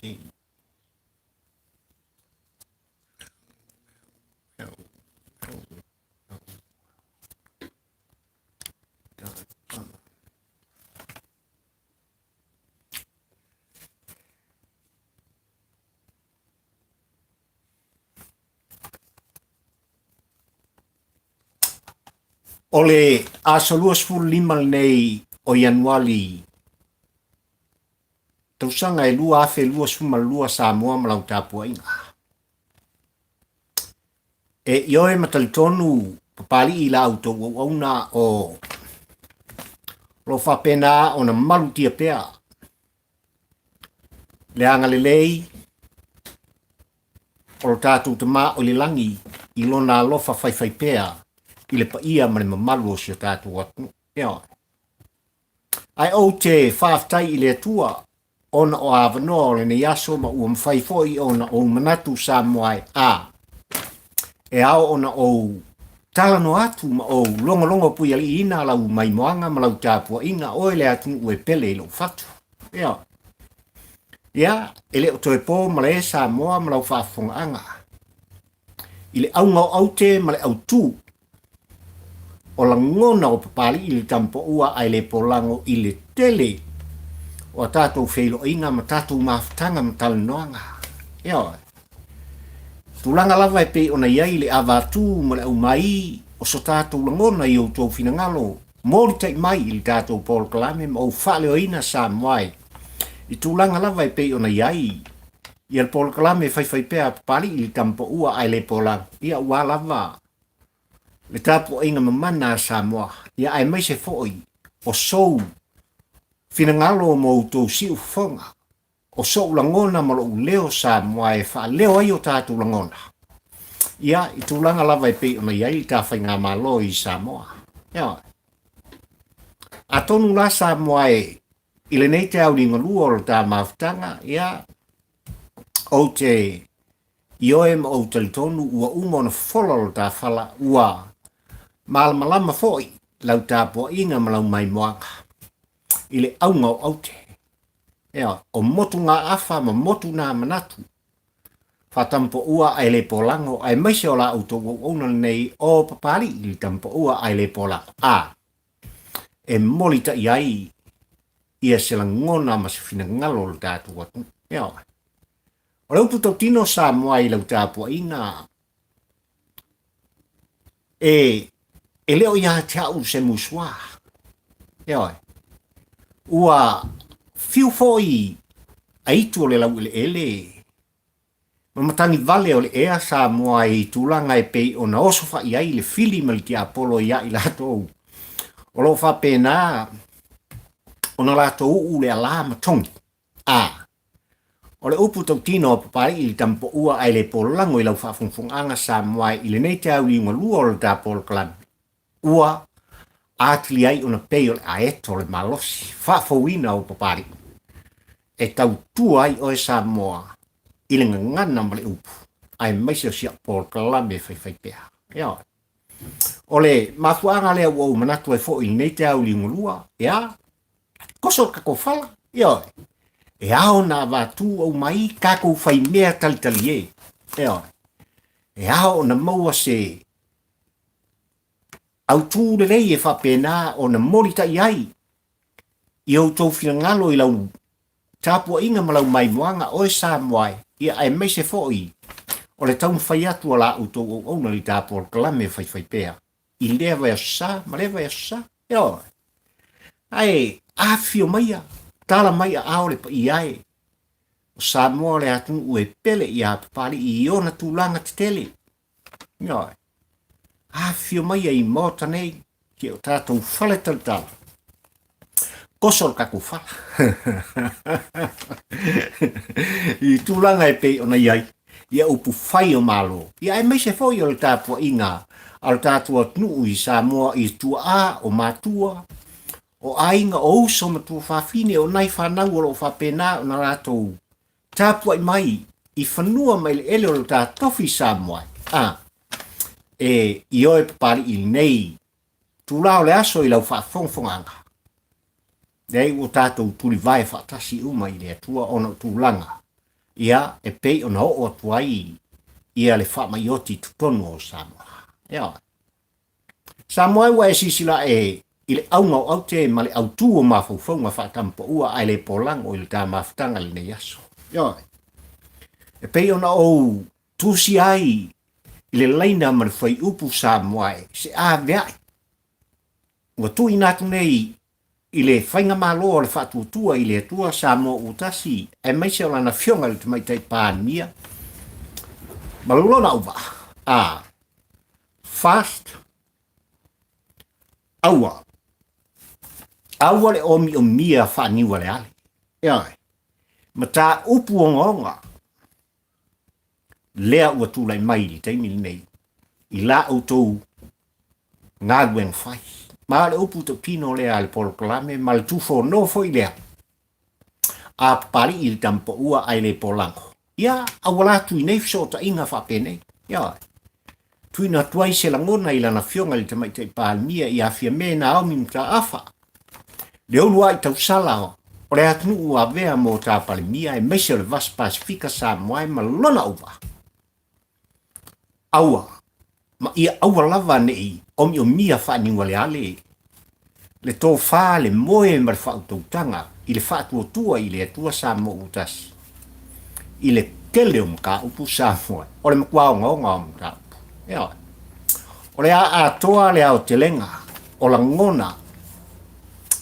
Okay. Ole asolua lima nei o Ianuari. Tausanga e lua afe lua suma lua Samoa malau tapua inga. E ioe matalitonu papali ila auto wauna o lo whapena o na malu tia pea. Leanga lelei o lo tātou tama o le langi i lona alofa whaiwhai pea i le paia mane mamalu o si o tātou watu. Eo. Ai o te whaftai i le atua ona o avanoa le ne yaso ma ua mwhaifoi ona o manatu sa moai a. E ao ona o talano atu ma o longo pui ali ina lau mai moanga ma lau tāpua inga o ele atu ue pele i lau fatu. Eo. Ia, ele o toe pō ma le sa moa ma lau whaafonga anga. I le au ngau au te ma le au tū. O la ngona o papali i le tampo ua ai le polango i le tele. O tātou wheilo inga ma tātou maafutanga ma talanoanga. Eo. Tulanga lava e pe ona iai le avatu ma le au mai o so tātou langona i o tō finangalo. Mōri tai mai i le tātou Paul Kalame ma o whale o ina sa moai. I tulanga lava e pe ona iai. I al Paul Kalame whai pea papali i le tampo ua ai le polang. Ia ua lava. Le tapo inga mamana sa moa. Ia ai mai se foi. O sou. Finangalo mo tō siu fonga. O sou langona ma lo leo sa moa e wha leo ai o tātou langona. Ia i tulanga lava e pe ona iai ta whai ngā malo i sa moa. Ia. A tonu la sa moa e i le nei te au ringa lua o ta maafutanga. Ia. O te ioe ma o talitonu ua uma na whololo ta whala ua. Malama foi lau tāpua inga ma lau mai moanga. I le au ngau au te. Ea, o motu ngā afa ma motu ngā manatu. Whatampo ua ai le polango ai maise o la auto ona nei o papari i tampo ua ai le polango. A. E molita iai ia se la ngona ma se fina ngalo le tātu watu. Ea. O leu puto tino sa moa i lau tāpua inga. E leo ia te au se muswa. Ea. Ua fiu foi aitu o le lau ele. Mamatangi vale o le ea sa moa i tulanga e pei o na oso wha iai le fili mali ki Apollo ia i lato. O lo wha pēnā o na lato uu le ala matongi. A. O le upu tau tino o papari i le tampo ua ai le polango i lau wha fungfunga sa moa i le nei te au i ngā lua o le tā Paul Kalame. Ua atili ai ona pei o le aeto le malosi. Wha fawina o papari. E tau tua ai o e sa moa. I le ngana ma le upu. Ai maise o siak Paul Kalame whai pēha. Ia. O le mafuanga lea ua manatu e fo i nei te au li ngulua. Ia. Koso kako whala. Ia. E ao na watu au mai kako whai mea talitali e. Ia. E ao na maua se au tū le rei e whapena o na morita iai. I au tau whina ngalo i lau tāpua inga malau mai moanga o e sa moai. Ia ai mai se foi. O le tau mwhai atu ala au tau au auna li Paul Kalame whai pēa. I lea vai asa, ma lea vai asa. Ia. Ai, a fio maia. Tala maia aole pa iai. O sa moa le atu ue pele i a papali i ona tūlanga te tele. Ia. A fio maia i mota nei. Ki o tātou whale talitala. Kosol kako whala. I tūlanga e pei ona iai. Ia upu whai o malo. Ia e meise foi o le tāpua inga. Al tātua tnu i sa moa i tua a o mātua. O ainga o uso matua whawhine o nai whanau o lo whapena o na rātou. Tāpua i mai. I whanua mai le ele o le tā tofi sa moa. E i oe papari i nei. Tūlao le aso i lau whaafongfonganga. Dei o tātou tuli vai whaatasi uma i le atua ona tūlanga. ia e pei ona o atuai ia le whamaioti tutonu o Samoa. Ia. Samoa ua e sisila e ile aunga o aute ma le autu o mawhauwhaunga whatampa ua ai le polang o ile tā mawhtanga le nei aso. Ia. E pei ona o tusi ai ile laina ma le whai upu Samoa e se a veai. Ua tui natu nei ile whainga malo o le whatutua ile atua Samoa utasi e maise o lana whionga le tamaitai pānia. Malona uva. Fast. Aua. Aua le Omiomia Faaniualeale. Ia. Ma tā upu o ngonga. Lea ua Tulai mai li taimili nei. I la autou ngā gueng whai. Ma le upu te pino lea le polokalame, ma le tufo no foi lea. A pari i le tampa ua ai le polango. Ia, awala tui nei fsota inga whapene. Ia. Tui na tuai se langona i lana whionga li tamaitai pālmia i a fia me na aumi mta afa. Le olua i tau sala o le atunu ua vea mo tā palimia e meise le vas Pasifika Samoa ma lona uva. Aua. Ma ia aua lava nei Omiomia Faaniualeale. Le tō whā le moe ma le whautautanga i le whaatuotua i le atua Samoa utasi. I le kele o mka upu Samoa. O le mkua o ngonga o mka upu. Ia. O le a toa le ao telenga o la ngona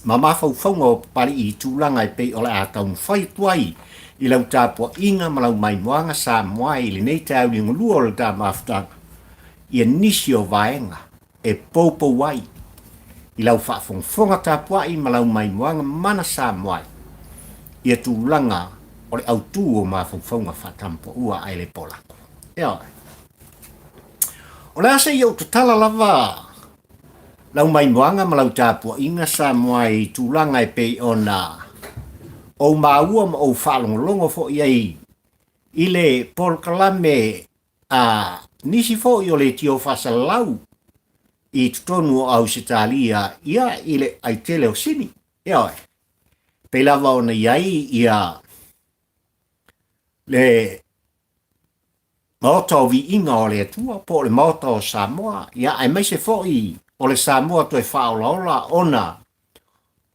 ma mawhauwhaunga o pari i tūlanga e pei o le a taun whai tuai i lau tāpua inga ma lau mai moanga Samoa i le nei tau ni ngulua o le tā mawhtanga. Ia nisi o vaenga e popo wai i lau whaafongfonga tāpua i ma lau mai moanga mana Samoa. Ia tūlanga o le autu o mawhauwhaunga whatampo ua ai le polako. Ia. O le asa i au tatala lava lau mai moanga ma lau tāpua inga Samoa i tūlanga e pei ona o maua ma o whaalongolongo fo iai i le polokalame nisi fo i o le tio whasalau i tutonu o Ausitalia ia i le aitele o sini. Ia. Pei lava ona iai ia le maota o vi inga o le atua po le maota o Samoa. Ia ai maise fo i o le Samoa toi whaolaola ona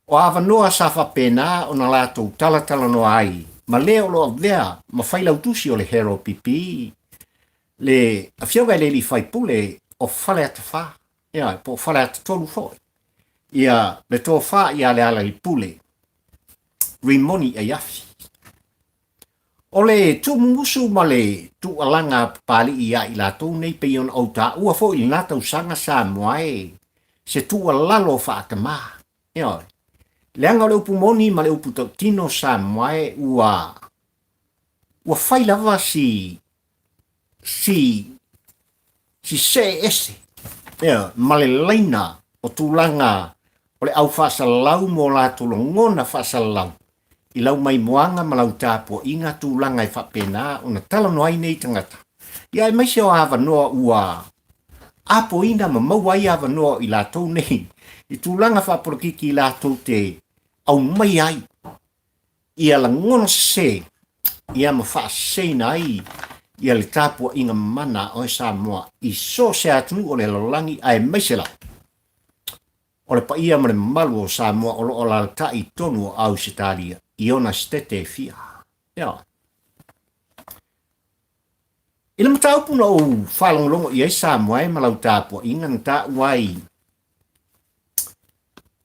o awanoa sa whapena ona lātou talatala no ai. Ma leo loa vea ma whailau tusi o le hero pipi. Le awhiaga le li whai pule o whale ata wha. Ia, po whale ata tolu foi. Ia, le tō wha ia le ala li pule. Rimoni e yafi. O le tumusu ma le tu alanga pali ia i lātou nei pe ion au tā ua fo i lātou sanga Samoa e. Se tu alalo wha ata mā. Ia, le anga le upu moni ma le upu tau tino Samoa e ua whai lava si se ese. Ia, ma le laina o tūlanga o le au whasalau mo lātou ngona whasalau. I lau mai moanga ma lau tāpua inga tūlanga i whapena o na tala noai nei tangata. Ia e maise o awanoa ua apo ina ma mauai awanoa i lātou nei. I tūlanga whaporokiki i lātou te au mai ai. Ia la ngona se, ia ma whaasena ai. Ia le tāpua inga mana o e Samoa i so se atunu o le lolangi ai maise lau. O le pa ia ma le malu o Samoa o lo o la ta i tonu o Ausitalia. I ona stete e fia. Ia. I le Mataupu na o whalonglongo i e Samoa e malau tāpua inga na tā wai.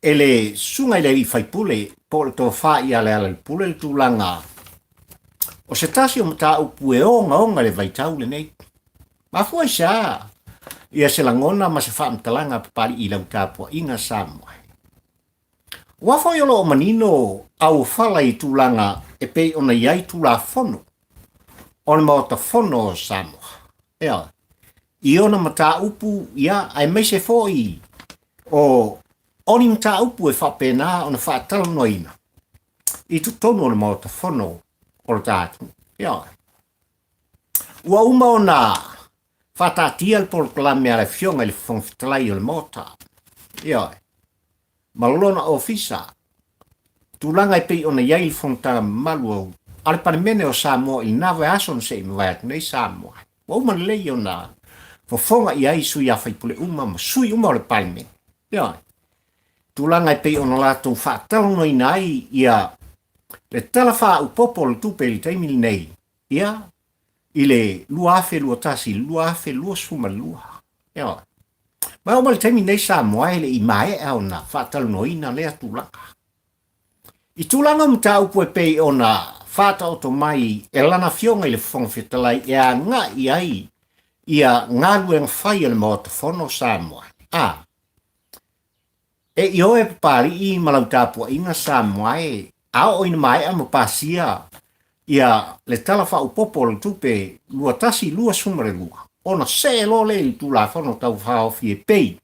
E le sunga i le i whaipule po le tō wha i ale ale pule le tūlanga. O se tasi o Mataupu e onga le vaitau le nei. Ma fua i sa. Ia se langona ma se wha mtalanga papari i lau tāpua inga Samoa. Wafo i olo o manino au whala i tūlanga e pei ona iai tūla fono. O le maota fono o Samoa. Ea, i ona Mataupu ia ai meise foi o oni Mataupu e whapena ona whaatala noina. I tutonu o le maota fono o le tātu. Ea. Ua uma ona whatatia le polokalame ale whionga le whangwhitalai o le maota. Ea. Malona ofisa. Tūlanga i pei ona iai fonta malu au ale palemene o Samoa i nave aso se me vai nei Samoa. Wa man le yo na fofonga i ai sui afai pule uma ma sui uma le palemene. Ia. Tulanga pe ona latou whaatalo no inai ia le talafa u popolo tupe li taimili nei. Ia. Ile lua afe lua tasi, lua afe lua suma lua. Ia. Ma o le taimili nei Samoa ele i mae au na whaatalo no ina lea tulanga. I tulanga Mataupu e pe ona whata o to mai e lana fionga i le whongwhetalai e a ngā i ai ia ngālu e ngwhai le mo te whono Samoa. E i oe pari i malau tāpua inga Samoa e a o ina mai a mapasia ia le talafa u popolo tupe lua tasi lua sumare lua. Ona se lo le i tula whono tau whaofi e pei.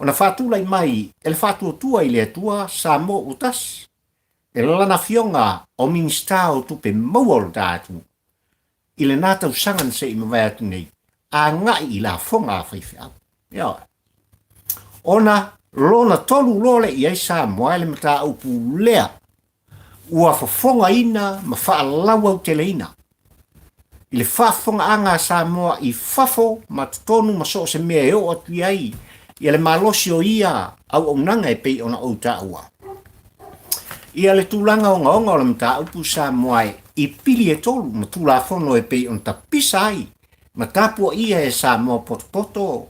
Ona whatula i mai e le whatua tua i le atua Samoa u tasi. E lana fionga o ministao tupe mauol tātu. I le nātau sangan se i mawaiatu nei. A ngai i la fonga a whaiwhiau. Ia. Ona lona tolu lole i ai Samoa le Mataupu lea. Ua whafonga ina ma whaalaua au tele ina. I le whafonga anga Samoa i whafo ma tutonu ma so se mea eo atu i ai. I le malosi o ia au nanga e pei ona au tāua. Ia le tūlanga o ngaonga o le Mataupu Samoa i pili e tolu ma tūla whono e pei on ta pisa ai. Ma tāpua ia e Samoa poto.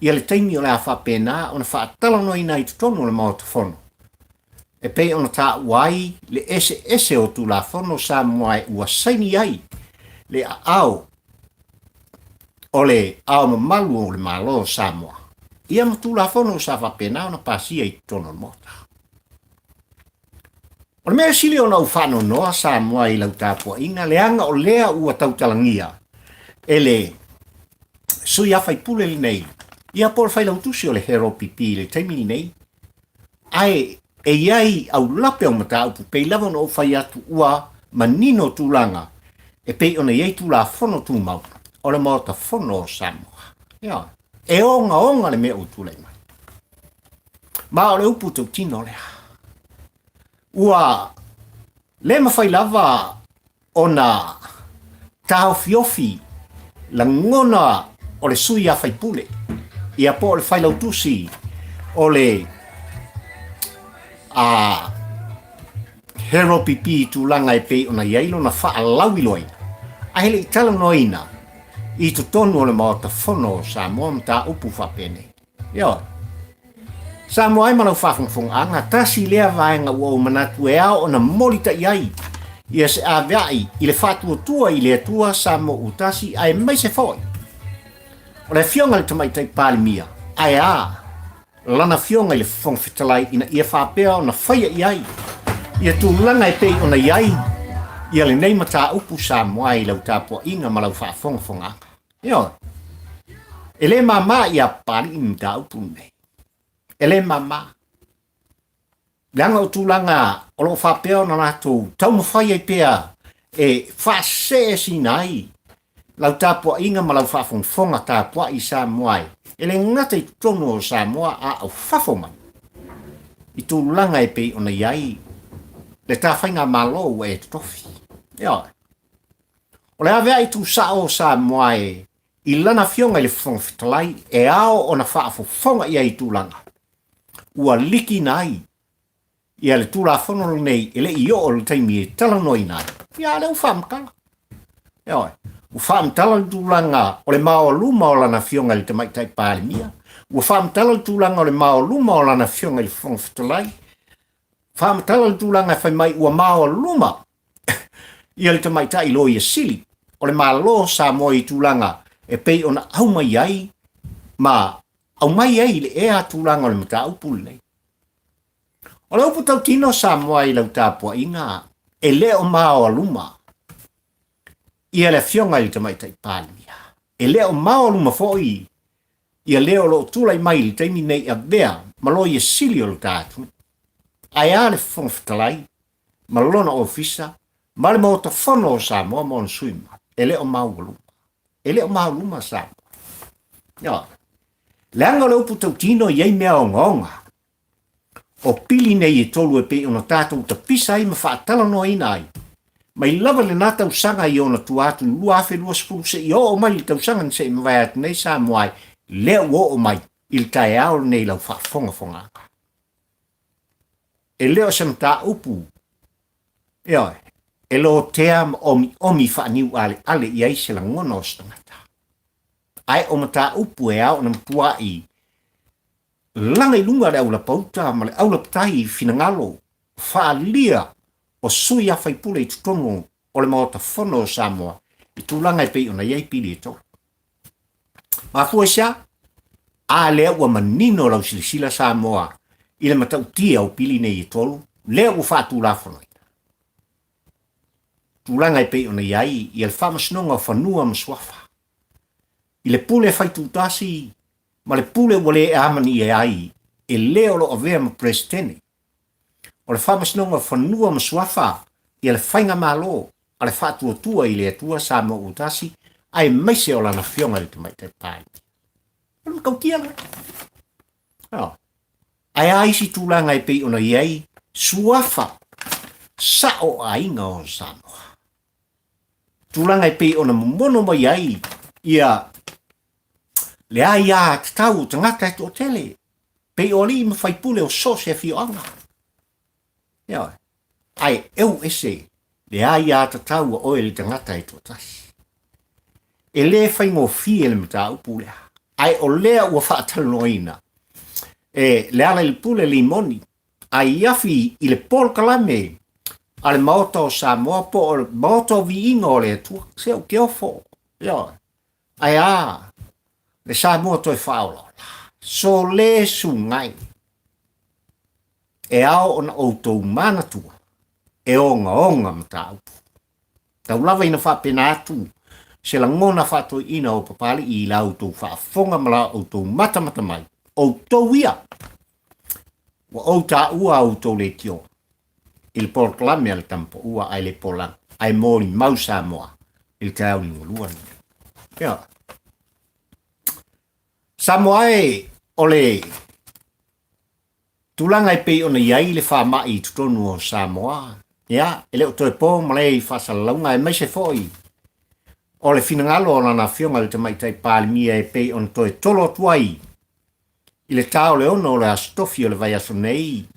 Ia le taimi o le a whapena o na whaatala no ina i tutonu le mao te whono. E pei on ta wai le ese o tūla whono Samoa ua saini ai. Le au o le au mamalu o le malo Samoa. Ia ma tūla whono sa whapena o na pasia i tutonu le mota. O le mea sili o na ufano noa Samoa i lau tāpua inga leanga o lea ua tautalangia. Ele sui awhai pule li nei. Ia por whai lau tusi o le hero pipi le taimili nei. Ai e iai au lape o Mataupu pei lava no whai atu ua manino tūlanga. E pei ona iai tūla whono tūmau. O le mauta whono o Samoa. Ia. E onga le mea o tūlei mai. Ma o le upu tau tino lea. Ua le mawhai lava ona tau fiofi la ngona o le sui a whai pule. Ia po o le whai lautusi o le hero pipi tūlanga e pei ona iailo na wha alawi loina. A hele i tala noina i tutonu o le maota whono Samoa Mataupu whapene. Ia. Samoa ai malau whawhangwhong anga, tasi lea vaenga ua o manatu e ao o na molita iai. Ia se a veai i le whatua tua i le atua Samoa utasi ai mai se foi. O le fionga le tamaitai palimia, ai lana fionga i le whongwhitalai ina ia whapea o na whaia iai. Ia tūlanga e pei o na iai. Ia le nei Mataupu Samoa i lau tāpua inga malau whawhongwhong anga. Ia. E le mama ia pari i Mataupu nei. Ele mama. Langa o tūlanga o lo whapea na rātou tau mawhai ai pea e whase sinai. Lau tāpua inga ma lau whawhongwhonga tāpua i Samoa. Ele ngata i tono o Samoa a au whawhoman. I tūlanga e pei ona iai. Le tāwhainga malo e tofi. Ia. O le avea i tū sao Samoa i lana fionga i le whongwhitalai e ao ona whawhonga ia i tūlanga. Ua liki nai. Ia le tūla whono nei, ele i o le taimi e tala noi nai. Ia le ufamkala. Ia oi. Ufamtala le tūlanga o le mao luma o lana fionga le tamaitai palimia. Ufamtala le tūlanga o le mao luma o lana fionga le whongwhitalai. Ufamtala le tūlanga e whai mai ua mao luma. Ia le tamaitai loi e sili. O le malo Samoa i tūlanga e pei ona au mai ai. Ma au mai ai le ea tūlanga o le Mataupu nei. O le upu tau tino Samoa i lau tāpua inga, e le o mao aluma. Ia le fionga i tamaitai palimia. E le o mao aluma foi. Ia le o lo tūlai mai li taimi nei a vea, malo i e sili o le tātu. Ai a le whongwhitalai, malona o fisa, ma le mauta whono o Samoa mon suima. E le o mao aluma. E le o mao aluma Samoa. Ia. Leanga le upu tau tino iei mea o ngonga. O pili nei e tolu e pe ona tātou ta pisa ai ma whaatala no ina ai. Mai lava le nā tausanga i ona tu atu lua afe lua sepulu se i o mai le tausanga ni se i mwai atu nei sa moai lea ua o mai il tae ao nei lau whaafonga fonga. E leo se mta upu. Ioi, e lo tea omi Faaniualeale i aise la ngona o stangata. Ai o mta upu e ao na mtua i langa i lunga le aula pauta ma le aula patai finangalo whaalia o sui a whaipule i tutono o le maota whono o Samoa i tūlanga i pei o na iei pili e tau. Mafua sia, a lea ua manino lau silisila Samoa i le matautia o pili nei i tolu, lea ua whaatu la whanoi. Tūlanga i pei o na iei i al whamasnonga o whanua maswafa. I le pule whaitutasi, ma le pule ua le amani e ai, e leo lo o vea ma presidente. O le whamasnonga whanua maswafa i le whainga malo a le whaatuatua i le atua sa mo utasi ai maise o lana whionga le tumaita pai. Alam kautia la. Ai aisi tūlanga i pei ona iei suafa sa o ainga o Samoa. Tūlanga i pei ona mono mai ai ia le ai a tatau tangata e to tele. Pei o li ma whaipule o sose a whioanga. Ai eu ese le ai a tatau o oe le tangata e to tasi. E le whaingo fie le Mataupu lea. Ai o lea ua whaataloina. E le ala le pule limoni. Ai iafi i le Paul Kalame a le maota o Samoa po o le maota o viinga o le atua. Se o ke ofo. Ai a le Samoa toi whaola. So le sungai. E ao ona outou manatua. E onga Mataupu. Tau lava ina whapena atu. Se la ngona whato ina o papali i la outou whaafonga mala outou mata mai. Outou ia. Wa outa ua outou le tio. Il por klame al tampo ua ai le polang. Ai mori mau Samoa. Il tau ni ngoluan. Samoa e ole tulanga i pei ona iai le whamai i tutonu o Samoa. Ele o toi pō malei whasalaunga e meise foi. O le finangalo o nana whionga le tamaitai pālimia e pei on toi tolo tuai. I le tau le ono o le astofi o le vai aso nei.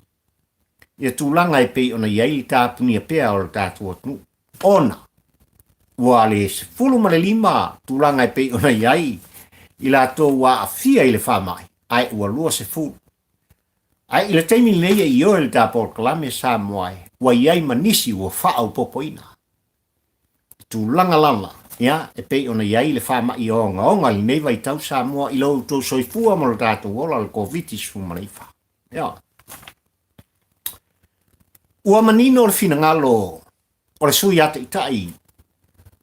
I tūlanga e pei ona iai i tāpunia pea o le tātua tunu. Ona. Ua le sefulu ma le lima tūlanga e pei ona iai. I la tō wa a fia i le whamai. Ai ua lua sefulu. Ai i le teimi leia i o le tāpor kalame Samoa e. Ua iai manisi ua whaau popoina. Tūlanga lana. E pei ona iai le whama i onga li nei vai tau Samoa i lau tō soifua ma lo tātou ola le COVID-19 fumaneifa. Ua manino le finangalo o le sui ata itai.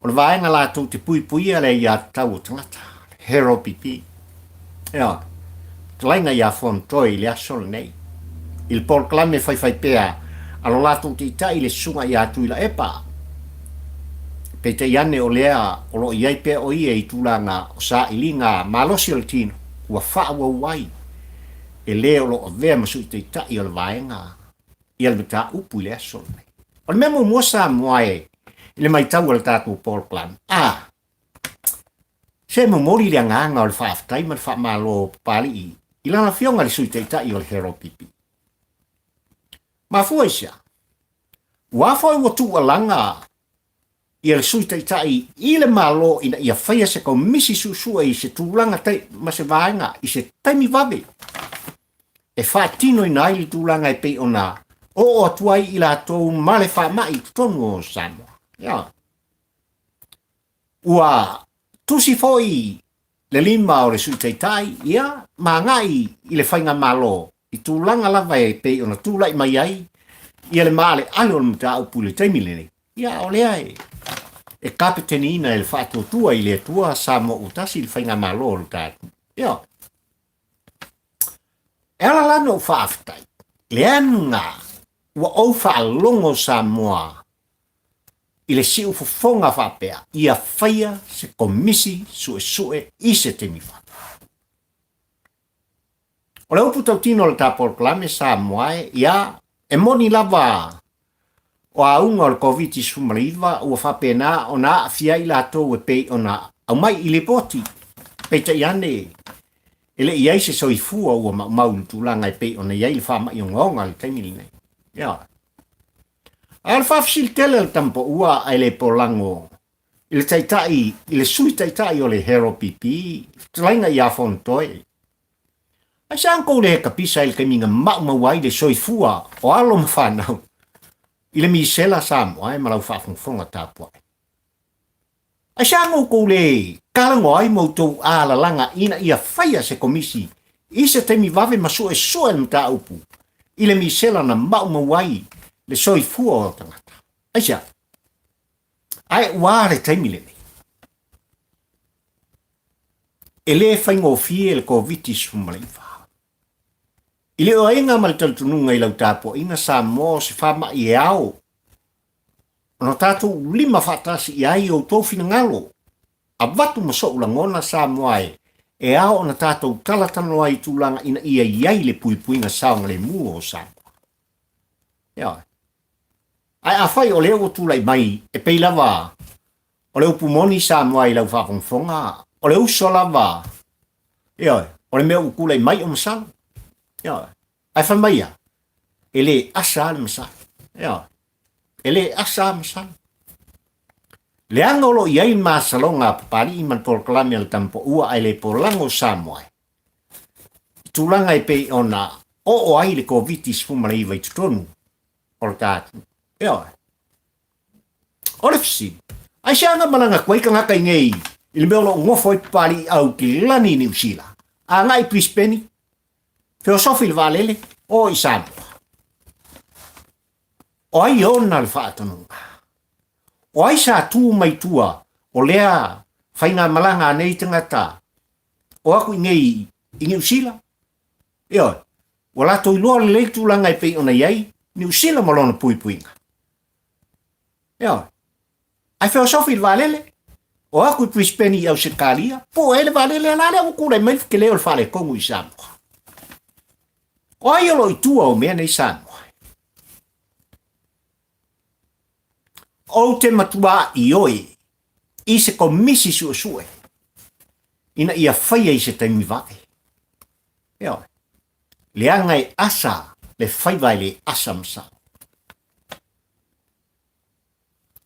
O le vaenga lātou te pui ale i ata tau o tangata. Hero pipi. Talainga i a fontoi le aso le nei. Il por klame fai pea alo lātou te itai le sunga i atu i la epa. Pe te iane o lea o lo iai pea o ia i tūlanga o sa ilinga malosi o le tino. Ua whaua wai. E lea o lo o vea masu i te itai o le vaenga. I al Mataupu i le aso le nei. O le memo mua Samoa e i le maitau o le tātou Paul Plan. Se momori le anganga o le whaaftai ma le whaamalo pali i. I lana whionga le sui te itai o le hero pipi. Mafua isia. Ua fai ua tu alanga i le sui te itai i le malo ina ia whaia se kau misi susua i se tūlanga te ma se vaenga i se taimi vave. E whaatino i nai li tūlanga e pei ona o atuai i la tōu male whaamai tonu o Samoa. Ua tusi foi le lima o le sui te itai ma ngai i le whainga malo i tūlanga lava e pei ona tūlai mai ai i le male ale o le Mataupu le taimi lene. O lea e kapiteni ina e le whaatotua i le tua Samoa utasi le whainga malo o le tātu. E ala lana o whaaftai. Le anga ua au whaalongo Samoa i le siu fofonga whapea i a whaia se komisi sue i se temi wha. O le upu tautino le tāpor klame Samoa e moni lava o aunga o le COVID-19 ua whapena o na fia i lato e pei o na au mai i le poti. Pei ta iane ele iai se soifua ua mau tūlanga e pei o na iai le whama i o ngonga le taimili nei. Ia. Al whafsil tele le tampo ua ai le polango. I le taitai, i le sui taitai o le hero pipi, tlainga i a fontoi. Ai sa anko le kapisa il kaminga mawai le soifua o alo mawhanau. I le misela Samoa e malau whafungfonga tāpua. Ai sa anko le kalango ai mautou ala langa ina ia whaia se komisi. I se temi vave masu e soe le Mataupu. I le misela na mawai le soifua o tangata. Ai sa. Ai ware taimile nei. E le whaingofie le COVID-19. I le oainga malitantununga i lau tāpua inga Samoa se whama i ao. Ono tātou lima whatasi i ai o tōwhina ngalo. A watu maso ula ngona Samoa e ao na tātou talatano ai tūlanga ina ia iai le puipuinga saonga le mua o Samoa. Ia. Ai a whai o leo tūlai mai e peilawa. O leo pumoni Samoa i lau whafongfonga. O leo solava. Ia. O le mea ukulai mai o masalo. Ia. Ai whamaia. Ele asa ale masalo. Ia. Ele asa masalo. Le angolo iai masalonga papari iman polkalami al tampo ua ai le polango Samoa. Tūlanga i pei ona o ai le COVID-19 i tutonu. O le tātu. Ia. O le fisi. Ai sianga malanga kwei ka ngaka ingei. I le meolo ngofo i papari au ki lani New Zealand. A ngai Brisbane. Filosofi le valele o i Samoa. O ai ona le whaatanunga. O ai sa tū mai tua o lea whainga malanga nei tangata. O aku ingei i New Zealand. Ia. O lato i loa le leitu langa i pei ona iai. New Zealand malona puipuinga. Ia. Ai filosofi le valele. O aku i Brisbane i au sekalia. Po ele valele alare au kura i mai ke leo le whale kongu i Samoa. O ai olo i tua o mea nei Samoa. O te matua i oe. I se komisi sue. Ina ia whaia i se taimi vae. Ia. Le angai asa. Le whaiwai le asa msa.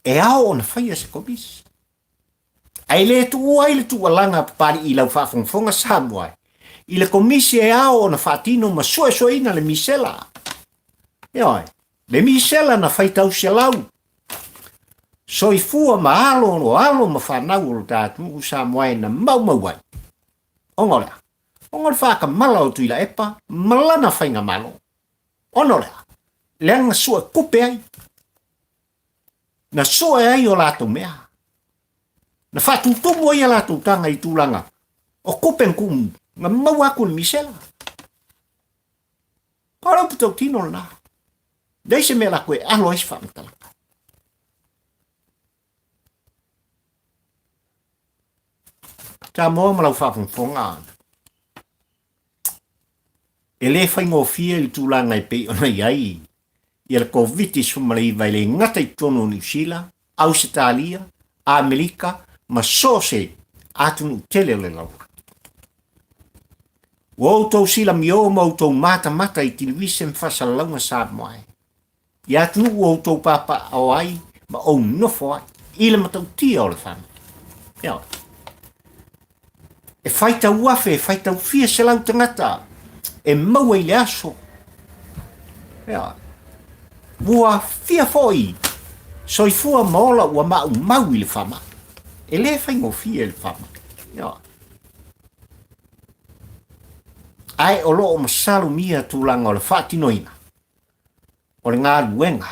E ao na whaia se komisi. Ai le tu ai le tu alanga papari i lau whafongfonga Samoa. I le komisi e ao na whatino ma soe ina le misela. Ia. Le misela na whaitau se lau. Soifua ma alo ma whanau o tātu Samoa na mau ai. Ongolea. Ongole whaka mala o tuila epa, malana whainga malo. Onolea. Leanga sua kupe ai. Na soe ai o lato mea. Na whatutumu ai a lato tanga i tūlanga. O kupen kumu. Nga mau aku ni misela. Karo puto tino na. Deise me la koe alo ais whamatala. Tā moa malau whafungfonga. E le whaingofia i tūlanga i pei ona iai. I le COVID-19 vai le ngata i tono New Zealand, Australia, Amerika, ma sose atunu tele le laura. Wautou sila mio mautou mata i tilivisen whasalaunga Samoa. I atunu wautou papa au ai, ma au nofo ai. I le matau tia o le whana. Ia. E whaitau wafe, whaitau fia se lau tangata. E maua i le aso. Ia. Ua fia foi. Soifua maola ua mau i le whama. E le whaingo fia le whama. Ia. Ai o loo masalu mia tūlanga o le whaatinoina. O le ngā luenga.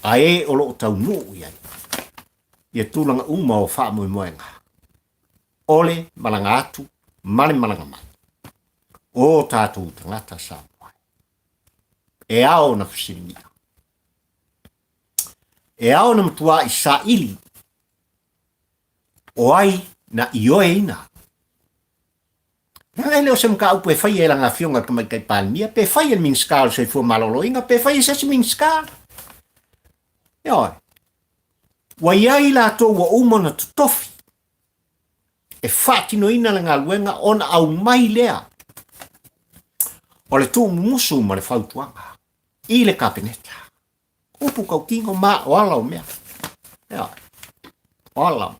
Ai o loo tau nuu iai. Ia tūlanga uma o whaamui moenga. Ole malanga atu, male malanga mai. O tātou tangata Samoa. E ao na whasirimia. E ao na matua i sa ili. O ai na ioe ina. Nga leo se mga upo e whai e langa fionga ka mai kai palmia, pe whai e ming skala se fua malolo inga, pe whai e sasi ming skala. Oi. Wa iai la to wa umana tofi. E whaatino ina le ngā luenga ona au mai lea. O le tū musu ma le whautuanga. I le kapeneta. Upu kau kingo ma o alau mea. Oi. O alau.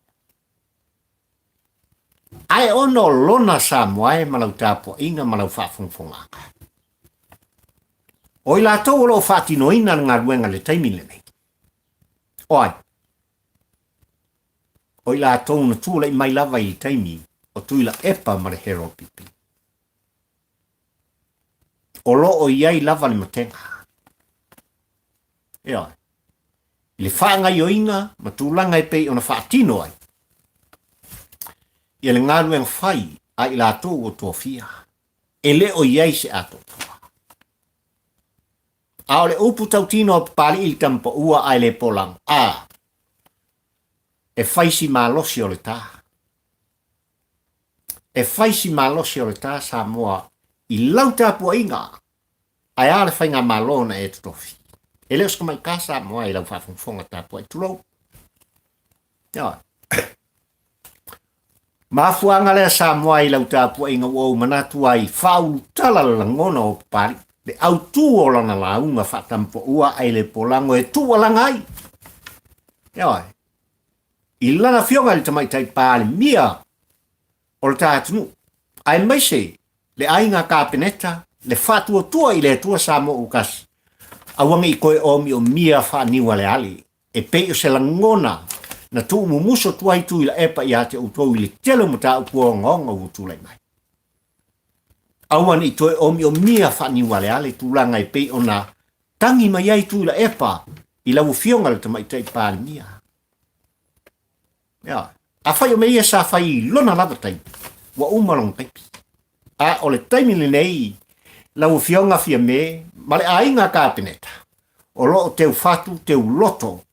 Ai ono lona sa moae malau tāpua inga malau whaafungfunganga. O i la tau lo whaatino ina ngā ruenga le taimile nei. Oi. O i la tau na tūla i mai lava i taimi o tuila epa ma le hero pipi. O lo o iai lava le matenga. Oi. I le whaanga i o inga ma tūlanga i pei o na whaatino ai. I le ngāru en whai a i la tō o tō fia. E le o iei se ato pua. A o le upu tau tino o pari i tampa ua ai le polang. A. E whaisi malosi o le tā. E whaisi malosi o le tā sa moa i lau tāpua inga. Ai a le whainga malona e tutofi. E leo ska mai kasa moa i lau whafungfonga tāpua i tulou. Ia. Mafuanga le sa moa i lau tāpua inga wau manatu ai whau tala langona o pari. Le au tū o lana launga whatampo ua ai le polango e tū alangai. Ioi. I lana whionga le tamaitai pāle mia o le tātunu. Ai maise le ainga kāpeneta le whatua tua i le tua sa mo ukasi. Awanga i koe Omiomia Faaniualeale e pei o se langona na tu mumuso tuai tu ila epa i ate utou i le telo Mataupu o ngonga utulai mai. Awan i toe Omiomia Faaniualeale tūlanga i pei ona tangi mai ai tu ila epa i lau whionga le tamaitai pālimia. Ia, a whai o meia sa whai lona lava tai, wa umarong taipi. A o le taimi le nei, lau whionga fia me, ma le ainga kāpeneta, o lo o teu fatu, teu loto,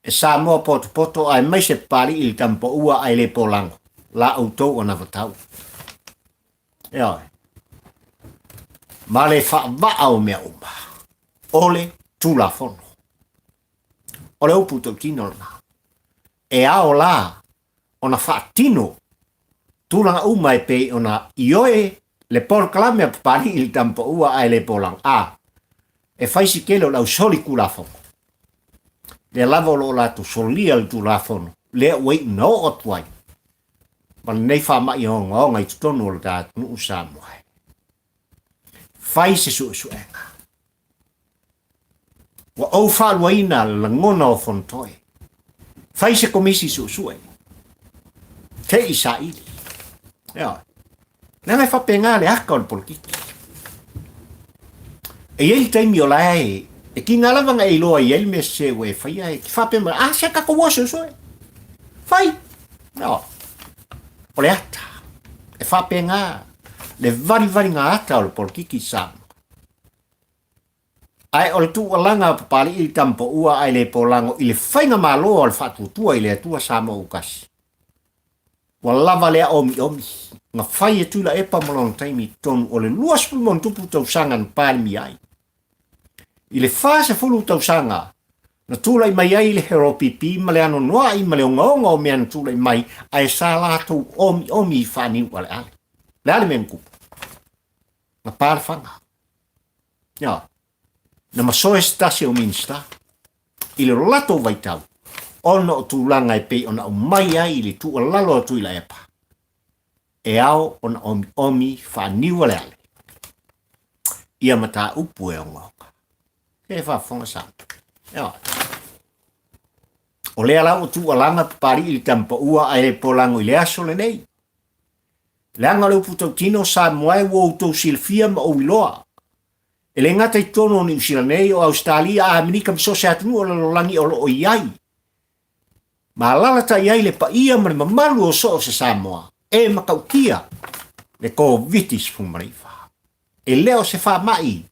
e sa moa poto ai mai se pari i tampo ua ai le polango, la autou o na vatau. Ea, ma le wha o mea umba, ole tula fono. O le upu tau tino na, e ao la, o na wha tino, tulanga uma e pe o na ioe le porkalame pari i tampo ua ai le polang. A, e whaisi kelo lau soli kula fono. Le lava lo la tu solia le tu la fono. Le wei no o tuai. Ma nei wha mai o ngonga i tutono le tā nu usa moai. Whai se su enga. Wa au whaluaina la ngona o fontoi. Whai se komisi su Te i sa ili. Ea. Nanga whapenga le haka o le polkiki. E iei taimi o lai e ki ngā lavanga e loa i elme se we whaia e ki whapema, se kako waso soe. Whai. No. O le ata. E whapenga. Le vari ngā ata o le polkiki sama. Ai o le tu alanga papali i tampo ua ai le polango i le whainga malo o le whatutua i le atua sama ukasi. Wa lava lea Omiomi. Nga whai e tula epa malon taimi tonu o le luas pulmon tupu tau sangan palmi ai. I le fase fulu tau sanga, na tulai mai ai le hero pipi, ma le ano noa i ma le onga o mea na tulai mai, ai sa lātou Omi Faaniualeale. Le ale mea nkupu. Na pāre whanga. Ia, na masoe stasi o minsta, i le lato vaitau, ona o tūlanga e pei ona o mai ai i le tu lalo o tuila epa. E ao ona Omi Faaniualeale. Ia Mataupu e Ogaoga. E whafonga santo. Ia. O lea lau o tu alanga pari i tampa ua ai le polango i le aso le nei. Leanga leu putau tino sa moai wo utou silfia ma o iloa. E le ngata i tono ni usila nei o Australia a minika miso se atunu o lalongi o lo iai. Ma lalata iai le pa ia ma le mamalu o so o se Samoa. E makaukia le ko vitis fumarifa. E leo se wha mai.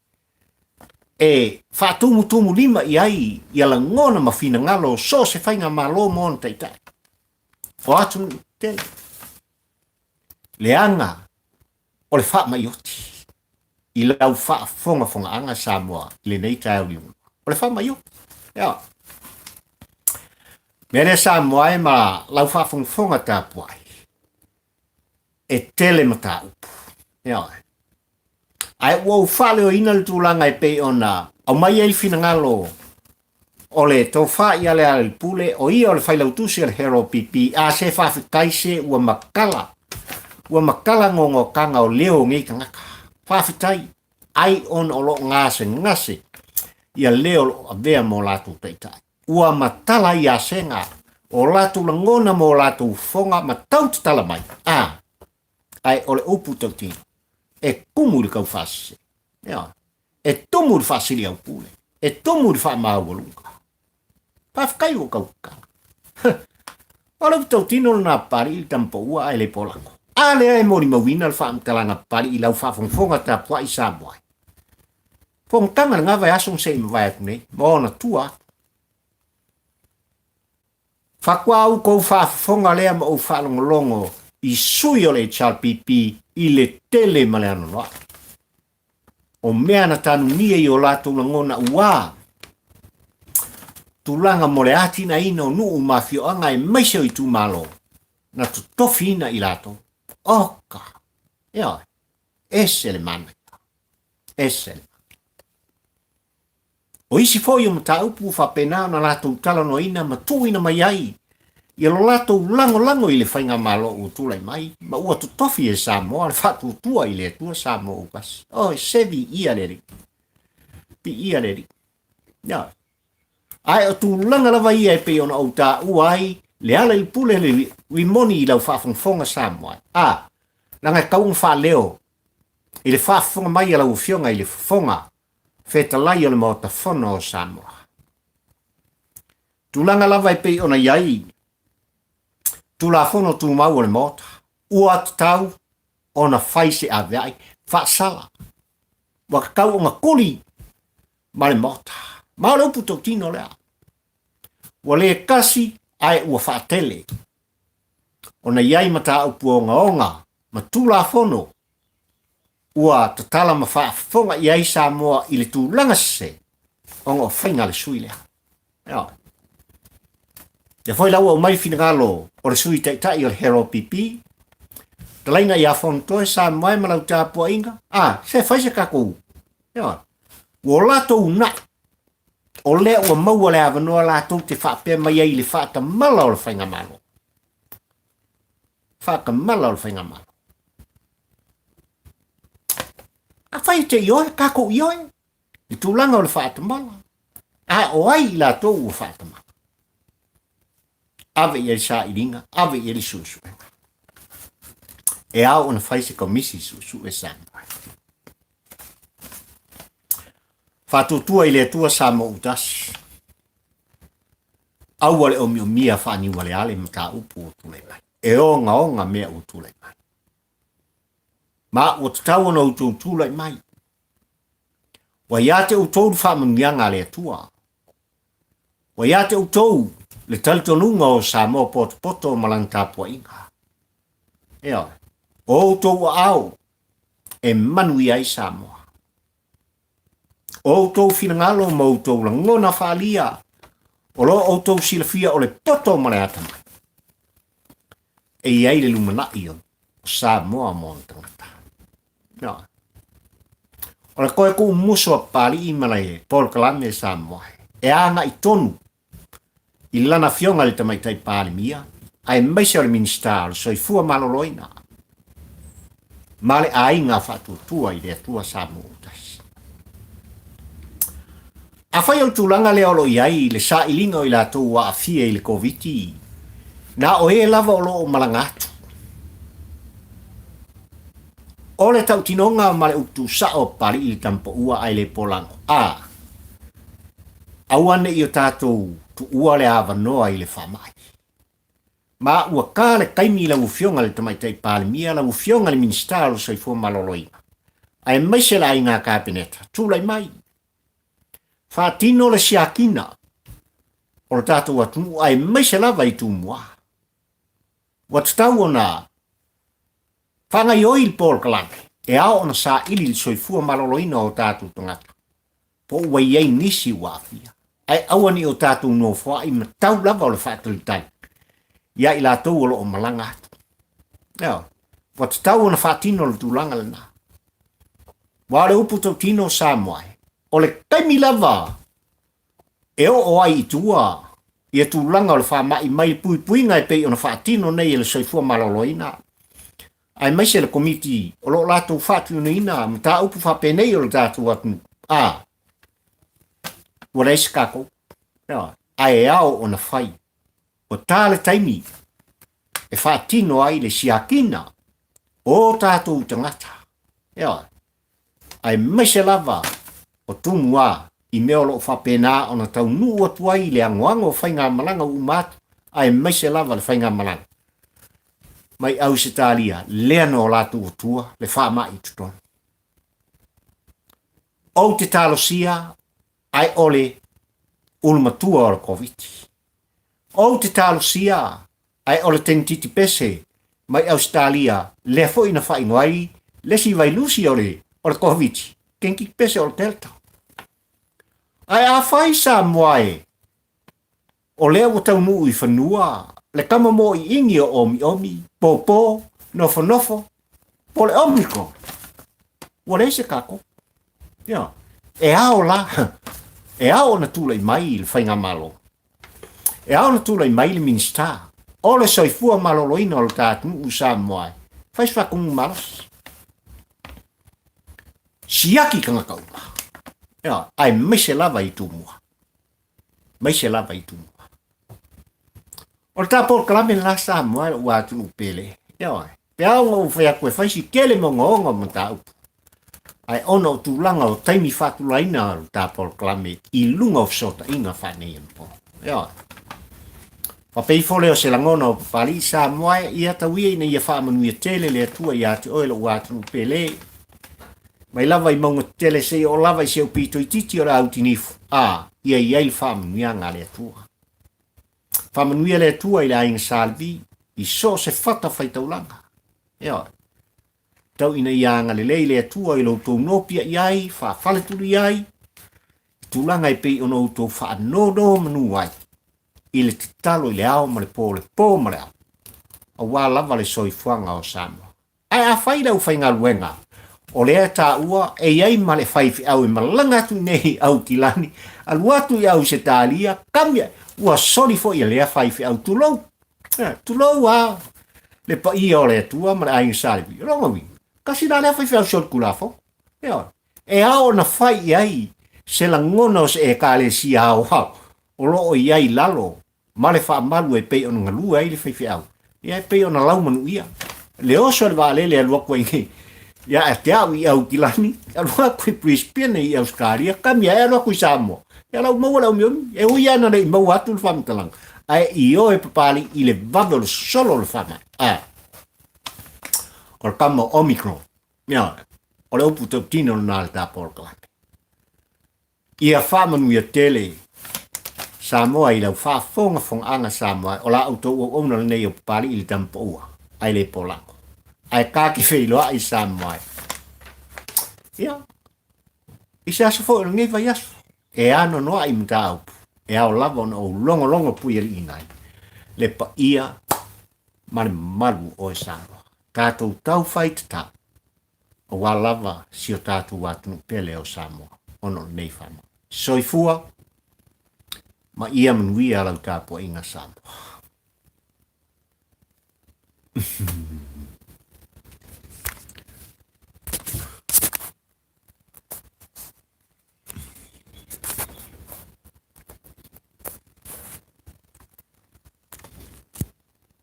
E whātumu lima i ai i ala ngona mawhina ngalo so se whainga malo mon taitai. O atu te. Leanga o le wha mai oti. I lau wha fonga anga Samoa i le nei tai o liunga. O le wha mai oti. Ia. Mene Samoa e ma lau whafonfonga tāpuai. E tele Mataupu. Ia. Ai wau whale o ina le tūlanga e pei ona au mai ei fina ngalo o le tau Faaniualeale pule o ia o le whailautusi al hero pipi a se whawhitaise ua makala ngongo kanga o leo ngi kangaka. Whawhitai ai on o lo ngase ia leo a vea mo latu teitai. Ua matala ia senga o latu langona mo latu fonga matau tala mai. Ai ole upu tautino. E kumu le kau fase. E tumu le fase li au pule. E tumu le fa maawalunga. Pafkai o kau kanga. Ole upu tautino na pari i tampo ua ai le polango. Ale ai mori mawina le fa amtalanga pari i lau fa fonga ta pua i Samoa. Fong tanga nga vai asong se mawai aku nei. Maona tua. Fakwa au kou fa fonga lea ma au fa longo i sui o le pipi i le tele ma le ano loa. O mea na tanu nia i o lato langona ua. Tulanga mo le ati na ina o nuu mafio anga e maiseo i tu malo. Na tu tofi ina i lato. Oka. Ia. Ese le manaka. Ese le. O isi foi o Mataupu fa pena na lato utala no ina matu ina mai ai. Ia lo lato lango i le whainga malo o Tulai mai. Ma ua tu tofi e Samoa, le whatu tua i le tua Samoa ukas. E sevi ia leri. Pi ia leri. Ia. Ai o tu langa lava ia e pe ona au ta uai, le ala i pule le wimoni i lau whafonga Samoa. Langa kaung wha leo. I le whafonga mai a lau fionga i le fonga. Feta lai o le mota fono o Samoa. Tu langa lava i pe ona iai. Tu la fono tu mau o le mota. Ua tau ona faise a veai. Whaasala. Waka kau o nga kuli. Ma le mota. Ma le upu tino lea. Wa le kasi ai ua whaatele. Ona iai Mataupu o onga. Ma tu la fono. Ua tatala ma whaafonga iai Samoa i le tu langa se. Onga o whainga le sui lea. Ia. Ia foi lau au mai fina ngalo o le sui teitai o le hero pipi. Talaina ia fonto e Samoa e malau tāpua inga. Se whaise kakou. Ia. Ua lato una. O lea ua maua le avanoa lato te whaapea mai ai le whaata mala o le whainga malo. Whaaka mala o le whainga malo. A whai te ioe, kakou ioe. I tūlanga o le whaata mala. O ai lato ua whaata mala. Ave i sa iringa, ave i susu. E au ona whaise komisi susu e Samoa. Whatutua i le tua Samoa utas. Au ale Omiomia Faaniualeale Mataupu o Tulai mai. E onga mea o Tulai mai. Ma o tatau ona o Tulai mai. Wa iate o tau whamamianga le tua. Wa iate o tau le talitonunga o Samoa poto o malantapua inga. Ea, o tau au e manui ai Samoa. O tau finangalo ma o tau langona whaalia. O lo o tau silafia o le poto o maleata mai. E iai le lumanai o Samoa mo tangata. Ea. O le koe ku muso a pali i malai Paul Kalame Samoa. E anga i tonu. I lana fionga le tamaitai pāle mia, ai maise o le minister, so i fua maloloina. Male ai ngā whatutua i rea tua Samoa utas. A whai au tūlanga le olo iai, le sa ilinga o i lātou wa a fia i le COVID. Na o e lava o lo o malangatu. O le tau tinonga male uktu sa o pari i tampo ua ai le polango. Awane i o tātou tu ua le awanoa i le whamai. Ma ua kā le kaimi la ufionga le tamaitai pāle mia la ufionga le ministero sa i fua maloloina. Ai maise la inga kāpeneta, tūlai mai. Whātino le siakina. O le tātou atu ai maise la vai tū mua. Watatau ona whangai oi il Paul Kalame. E ao ona sa ili le soifua maloloina o tātou tangata. Po ua iei nisi wāfia. Ai awani o tātou no fwa I matau lava o le whaatalitai. Ia I lātou o lo o malanga atu. Ia, wat tau na whaatino le tūlanga lana. Wale upu tau tino sa moai. O le kaimi lava, e o ai I tua, ia tūlanga o le whaamai mai pui pui ngai pei o na whaatino nei e le soifua maloloina. Ai mai se le komiti, o lo lātou whaatino ina, mta upu whapenei o le tātou atu. Wale isi kako. Ai e ao o na whai. O tāle taimi, e whaatino ai le siakina, o tātou tangata. Ai mai se lava, o tumua, I mea lo whapena o na tau nuu atu ai le angoango o whainga malanga umatu, ai mai se lava le whainga malanga. Mai au se tālia, lea no lātou o tua, le whaama I tutonu. O te talosia, ai ole ulmatua o le COVID. O te talosia, ai ole tengtiti pese, mai Australia, le fo ina whaingoai, le si vai lusi o le COVID. Kenki pese o le Delta. Ai a whai sa moae, o lea o tau nuu I whanua, le kama mo I ingi o Omiomia, popo, nofo, po le Omicron. Wale se kako. E ao la, e ao na tulai mai le whainga malo. E ao na tulai mai le minsta. O le soifua maloloina o le tātu usa moai. Whais whakungu malas. Siaki kanga kauma. Ai mai se lava I tumua. Mai se lava I tumua. O le tāpol kalame la sa moai o atu upele. Pe ao ngau whea koe whaisi kele mo ngonga Mataupu. Ai ono o tūlanga o taimi whatulaina o tāpol kalame I lunga o sota inga whanei po. Papei fole o se langona o papali sa moai ia tawia ina ia whaamanuia tele le atua I ate oela o atu upele. Mai lava I maunga tele se o lava I se o pito I titi o la autinifu. Ia iai whaamanuia ngā le atua. Whaamanuia le atua I la inga salvi I so se whata whaitaulanga. Tau ina ianga le leile atua I lo tō nopia iai, whafaleturu iai. Tūlanga I pei ono tō whaanono manu ai. I le titalo I le ao ma le pō ma le ao. A wā lava le soifuanga o Samoa. Ai a whaida u whainga luenga. O lea tā ua e iai ma le whaifi au I malanga tu nei au kilani. Aluatu I au se tālia kamia. Ua sori fo I lea whaifi au tulou. Tulou a le pa ia o le atua ma le ainga salibi. Rongawi. Kasi nā lea whaifi au sori kulafo. E ao na whai iai. Se la ngona o se e ka le si hao hao. O loo iai lalo. Ma le whaamalu e pei ona ngalua I le whaifi au. Ia e pei ona laumanu ia. Le oso le waalele alua koe nge. Ia e te au I au kilani. Alua koe Brisbane I Australia. Kamia e alua koe Samoa. Ia lau maua lau miomi. E ui ana le mau atu le whamitalang. Ai I o e papali I le vado le solo le whama. O le kama Omicron. Ia. O le upu tau tino nā le tāporo kalame. Ia whamanu ia tele. Samoa I lau whafonga anga Samoa. O la auto o ona nei o papali I le tampa ua. Ai le polako. Ai kaki wheiloa I Samoa. Ia. I se aso fo ngai vai aso. E ano noa I Mataupu. E ao lava ona o longo pui ali inai. Le pa ia ma le malu o e Samoa. Tātou tau whai te tau. O wā lava si o tātou wātunu pele o Samoa. Ono nei whama. Soifua ma ia manuia lau tāpua inga Samoa.